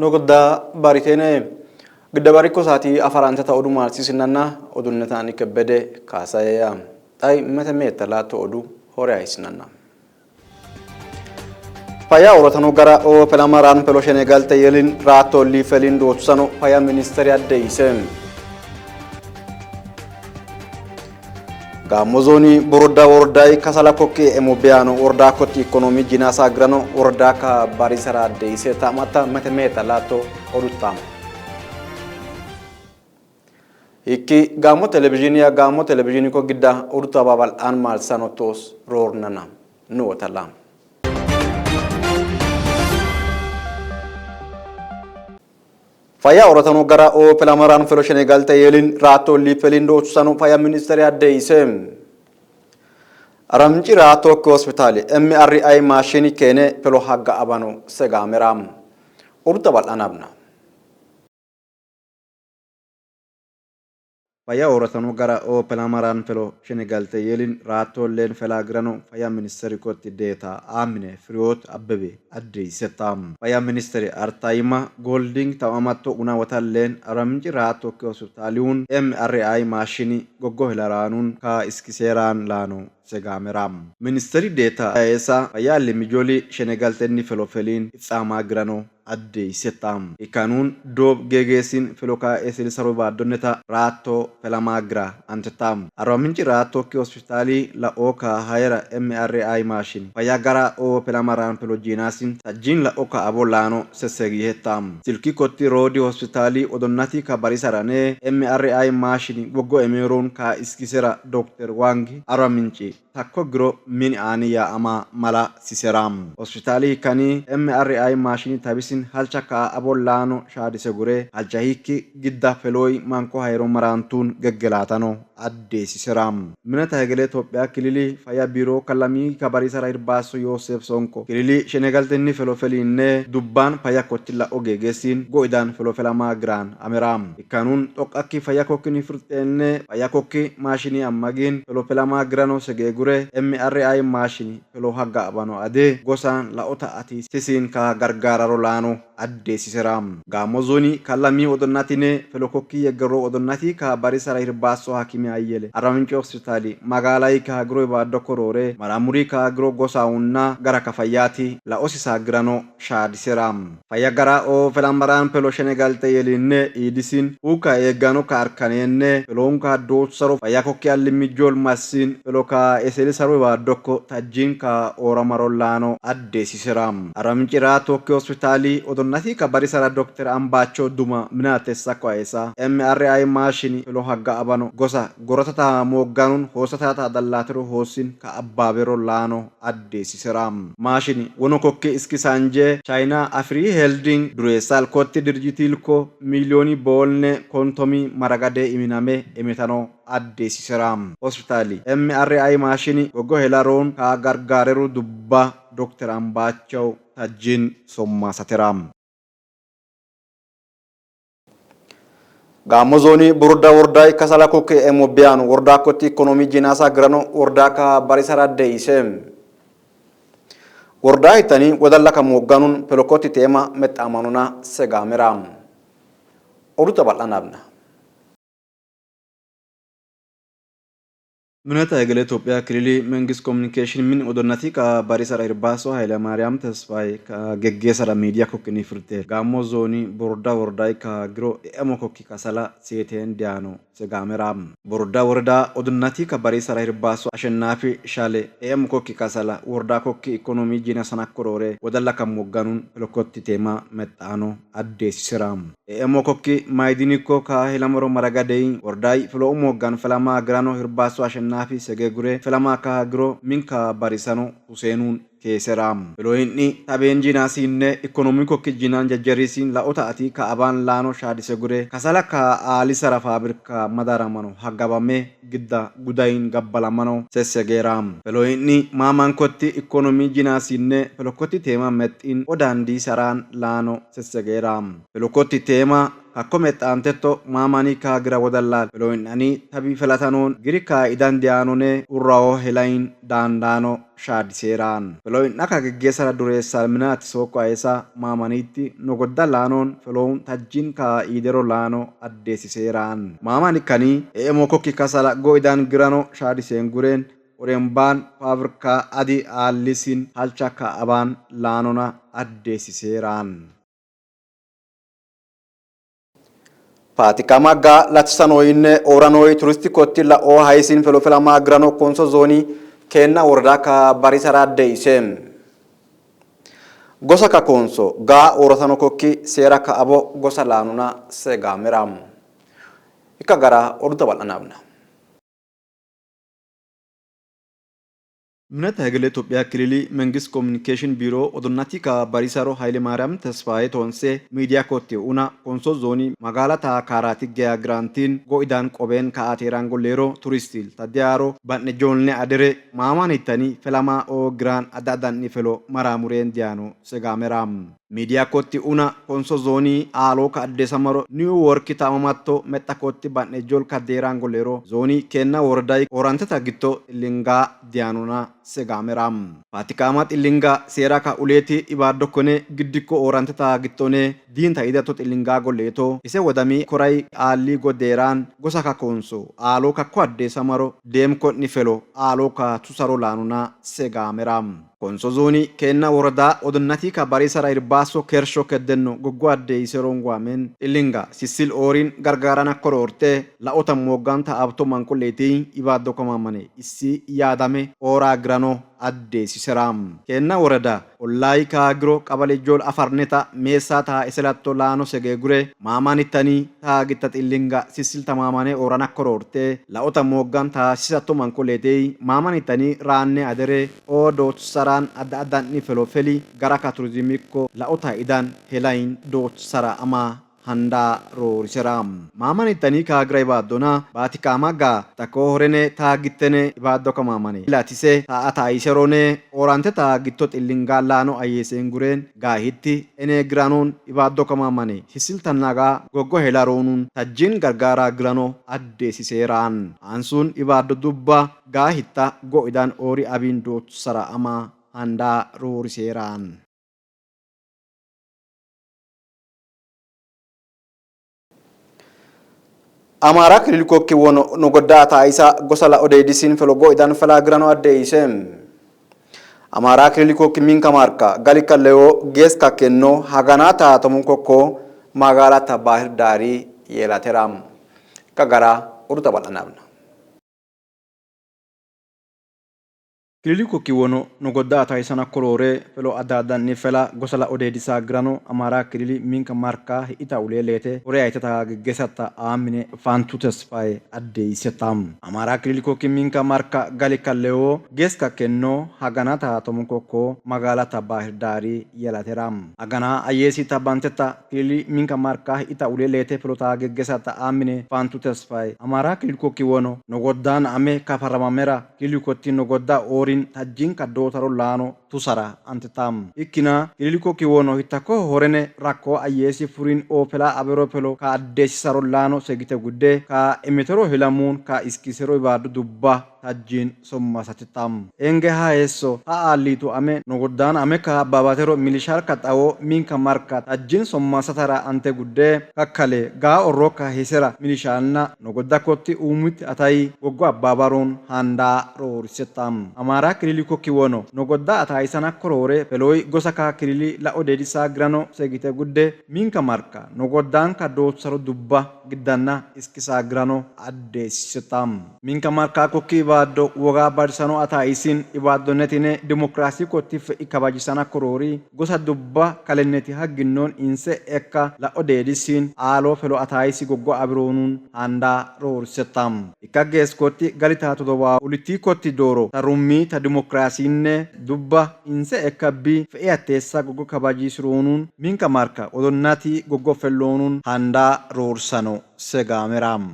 نقدا باريتينه قد باريكو ساتي أفرانتا تودو مارسي سننا ودنتاني كبده كاسايا أي متى ميتلا تودو هوري سننا فيا أورتانو غرا أو فلاماران فلوشيني غالتا يلين راتو لي فلين دوتسانو فيا مينستريا ديسم Gamozoni Borda Wordai Kasalakoke Emobiano Orda Koti Economy Jinasa Grano Ordaka Barisara Deise Tamata Metemeta Lato Orutam Iki Gamo Televisionia Gamo Televisionico Gida Urta Babal Anmal Sanotos Rornana No Talam Faya Orotano Gara o Pelamaran Fellowship Galta Yelin Rato Lipelindo Sano Faya Ministeria Deisem Aramji Rato Hospitali MRI Machine Kene Pelohaga Abano Segameram Urtabal Anabna Faya Orotano Gara o Pelamaran Fellowship Galta Yelin Rato Len Felagrano Faya Ministeri Koti Data Amine Friot Abebe Adri Setam Faya Ministeri Artaima Golding Tawamato Unawata Len Aramji Rato Hospitaliun MRI Machine Gogo Hilaranun Ka Iskiseran Lano Segameram Ministeri Data Esa Faya Limijoli Shenegalteni Felofelin Itsama Grano Adde Setam Ikanun Dob Gegesin Feloka Esil Saruba Doneta Rato Pelamagra Antetam Araminci Rato Ki Hospitali La Oka Haira MRI Machine Fayagara o Pelamaran Peloginasin Tajin La Oka Abolano Sesegi Hetam Silki Koti Rodi Hospitali Odonati Ka Barisarane MRI Machine Gogo Emeron Ka Iskisera Dr. Wangi Araminci Takko Gro Min Aniya Ama Mala Siseram Hospitali Kani MRI Machine Tabisin halchaka abolano shadi segure aljahiki gidda feloi manko hayro marantun geggelatano adde siseram minata hegele Ethiopia kilili faya biro kalami kabari sara irbaso Yosef Sonko kilili shenegaltenni felofelinne dubban faya kotilla ogegesin goidan felofelama gran ameram ikanun tokaki faya kokini furtenne faya kokki machine amagin felofelama grano segegure MRI machine felo haga abano ade gosan la ota ati sisin ka gargararo lano adde siseram gamozoni kalami odonnatine felokokki yeggero odonnati ka barisara irbaso hakimi ayele araminci hospitali magalai ka agro ba dokorore maramuri ka agro gosaunna gara kafayati la osisa grano shadi seram fayagara o felambaran pelo Senegal teyelinne idisin uka yeggano ka arkanenne felonka dotsaro fayakokki allimijol masin feloka eseli saro ba dokko tajin ka oramarolano adde siseram araminci rato ki hospitali odonnati ka barisara Dr. Ambacho Duma minate sakwa esa MRI machine felo haga abano gosa gorotata mogganun hosatata dallatero hosin ka abbabero lano adde siseram machine wono kokke iskisanje China Afri Holding duresal kotti digital ko milioni bolne kontomi maragade iminame emetano adde siseram hospitali MRI machine gogo helaron ka gargareru dubba Dr. Ambacho tajin somma sateram Gamozoni Burda Wordai Kasalakoke Emobian Wordakoti Economy Jinasa Grano Wordaka Barisara Deisem Wordai Tani Wadalaka Moganun Pelokoti Tema Metamanuna Segameram Orutabalanabna Minata Egele Ethiopia Kilili Mengis Communication Min Odonati ka Barisara Irbaso Haile Mariam Tesfai ka Geggesara Media Kokini Frute Gamozoni Borda Wordai ka Gro Emokoki Kasala Seten Diano Segameram Borda Worda Odonati ka Barisara Irbaso Ashenafi Shale Emokoki Kasala Worda Koki Economy Jina Sanakorore Wadalaka Moganun Pelokoti Tema Metano Adde Siram Emokoki Maidiniko ka Hilamoro Maragadein Wordai Flo Mogan Felama Grano Irbaso Ashenafi Nafi segegure felama ka agro minka barisano Husenun keseram peloinni tabenjina sinne ekonomiko kijinan jajjarisin la otaati ka aban lano shadi segure kasala ka ali sara fabrika madaramano hagabame gidda gudain gabbalamano sesegeram peloinni maman kotti ekonomi jina sinne pelokoti tema metin odandi saran lano sesegeram pelokoti tema hakkomet antetto mamani ka gira wadallal feloin ani tabi felatanon girika idan dianone urrao helain dandano shadiseran feloin naka geggesara dure salminat soko aisa mamaniti nogoddalanon feloin tajjin ka idero lano addesiseran mamani kani emokokki kasala go idan girano shadisen guren Oremban fabrika adi alisin halchaka aban lanona addesiseran. Patikamaga latsanoinne oranoi turistikotti la o haisin felofela magrano konso zoni kenna wordaka barisara addeisem. Gosa ka konso ga orasano kokki sera ka abo gosa lanona sega meram. Ikagara oruta balanabna. ምነት ሀገለ ኢትዮጵያ ክልል መንግስት ኮሚኒኬሽን ቢሮ ኦዶናቲ ባሪሳሮ ኃይለ ማርያም ተስፋዬ ቶንሴ ሚዲያ ኮቴ ኡና ኮንሶ ዞኒ ማጋላታ ካራቲ ገያ ግራንቲን ጎኢዳን ቆቤን ከአቴራን ጎሌሮ ቱሪስቲል ታዲያሮ ባነ ጆልኔ አደረ ማማን ይተኒ ፈላማ ኦ ግራን አዳዳን ኒፈሎ መራሙሬን ዲያኖ ሰጋሜራም ሚዲያ ኮቲ ኡና ኮንሶ ዞኒ አሎ ከአደ ሰመሮ ኒው ወርክ ታማማቶ መጣ ኮቲ ባነ ጆል ካዴራን ጎሌሮ ዞኒ ኬና ወረዳይ ኦራንተ ታግቶ ሊንጋ ዲያኖና segameram patikamat ilinga seraka uleti ibaddo kone giddiko orante ta gittone dinta idato ilinga goleto ise wadami korai ali goderan gosaka konso alo ka kwadde samaro dem ko nifelo alo ka tusaro lanuna segameram konso zoni kenna worada odonnati ka barisara irbaso kersho keddenno gogwadde iserongwamen ilinga sisil orin gargarana kororte la otam moganta abto mankoleti ibaddo komamane issi yadame ora grano adde siseram kenna worada ollai kaagro qabale jol afarneta mesa ta iselatto lano segegure mamanitani ta gittat illinga sisil tamamane orana kororte la ota moggan ta sisatto mankolete mamanitani ranne adere o dot saran adan ni felofeli garaka turizimikko la ota idan helain dot sara ama handa ro riseram mamani tani ka gra ibadona bati kamaga tako horene ta gittene ibaddo ka mamani latise ta ata iserone orante ta gittot illinga lano ayesen guren ga hitti ene granon ibaddo ka mamani hisil tanaga goggo helaronun tajjin gargara grano adde siseran ansun ibaddo dubba ga hitta go idan ori abin dot sara ama handa ro riseran Amara ክልል ኮኪ ወኖ ነጎዳ ታይሳ ጎሰላ ኦዴዲሲን ፈሎጎ ኢዳን ፈላግራኖ አደይሰም አማራ ክልል ኮኪ ሚን ከማርካ ጋሊካ ለዮ ጌስ ካከኖ ሃጋናታ ተሙን ኮኮ ማጋላታ ባህር ዳሪ የላተራም ከጋራ ኡሩታ ባላናብና Kililiko kiwono nogoda taisana kolore felo adada ni fela gosala odedisa grano amara kilili minka marka ita ulelete ore aitata gesata amine fantutes fai adde setam amara kililiko minka marka galika leo geska kenno haganata tomukoko magalata bahirdari yelateram agana ayesi tabanteta kilili minka marka ita ulelete felo ta gesata amine fantutes fai amara kililiko kiwono nogodan ame kaparamamera kililiko tinogoda ori tajjin kaddotaro lano tusara antetam ikkina kililiko kiwono hitako horene rakko ayesi furin o pela abero pelo ka addesi saro lano segite gudde ka emetero hilamun ka iskisero ibadu dubba tajjin somma satitam enge ha esso ha alitu ame nogodan ame ka babatero milishar katawo minka marka tajjin somma satara ante gudde kakkale ga orroka hisera milishalna nogodda kotti umit atai goggo babaron handa rorisetam amara kililiko kiwono nogodda ataisana korore peloi gosaka kilili la odedisa grano segite gudde minka marka nogoddan ka dotsaro dubba giddanna iskisa grano adde sitam minka marka kokki ibaddo woga barsano ataisin ibaddo netine demokrasi kotti ikabajisana korori gosa dubba kalenneti hagginnon inse ekka la odedisin alo felo ataisi goggo abronun anda rorsetam ikages kotti galita to dowa uliti kotti doro tarummi ta demokrasinne dubba inse ekabbi fe'atessa goggo kabajisronun minka marka odonnati goggo fellonun handa rorsano segameram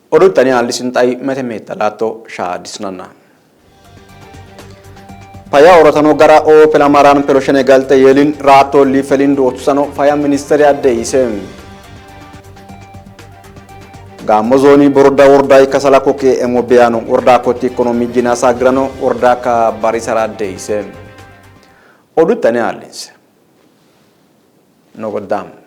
Oduttani alisintai metemetta lato sha disnanna Paya orotano gara o pelamaran peloshene galte yelin rato li felindo otusano faya ministeri adde isem. Gamozoni borda orda ikasala koke emobiano orda koti ekonomi jina sagrano orda ka barisara adde isem. Odutane alins. Nogodam.